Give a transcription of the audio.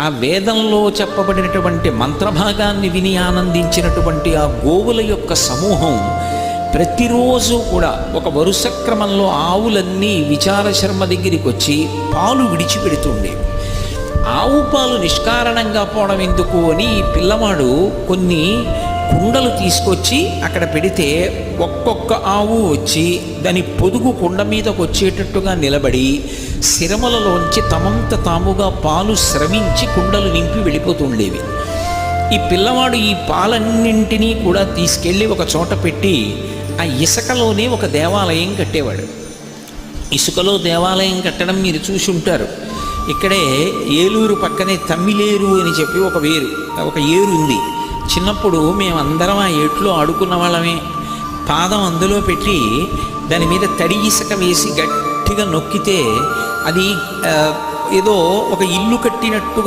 ఆ వేదంలో చెప్పబడినటువంటి మంత్రభాగాన్ని విని ఆనందించినటువంటి ఆ గోవుల యొక్క సమూహం ప్రతిరోజు కూడా ఒక వరుస క్రమంలో ఆవులన్నీ విచార శర్మ దగ్గరికి వచ్చి పాలు విడిచిపెడుతుండేవి. ఆవు పాలు నిష్కారణంగా పోవడం ఎందుకు అని ఈ పిల్లవాడు కొన్ని కుండలు తీసుకొచ్చి అక్కడ పెడితే ఒక్కొక్క ఆవు వచ్చి దాని పొదుగు కుండ మీదకు వచ్చేటట్టుగా నిలబడి శిరమలలోంచి తమంత తాముగా పాలు స్రవించి కుండలు నింపి వెళ్ళిపోతుండేవి. ఈ పిల్లవాడు ఈ పాలన్నింటినీ కూడా తీసుకెళ్ళి ఒక చోట పెట్టి ఆ ఇసుకలోనే ఒక దేవాలయం కట్టేవాడు. ఇసుకలో దేవాలయం కట్టడం మీరు చూసి ఉంటారు. ఇక్కడే ఏలూరు పక్కనే తమ్మిలేరు అని చెప్పి ఒక ఏరు ఉంది. చిన్నప్పుడు మేమందరం ఆ ఏట్లో ఆడుకున్న వాళ్ళమే. పాదం అందులో పెట్టి దాని మీద తడి ఇసుక వేసి గట్టిగా నొక్కితే అది ఏదో ఒక ఇల్లు కట్టినట్టుగా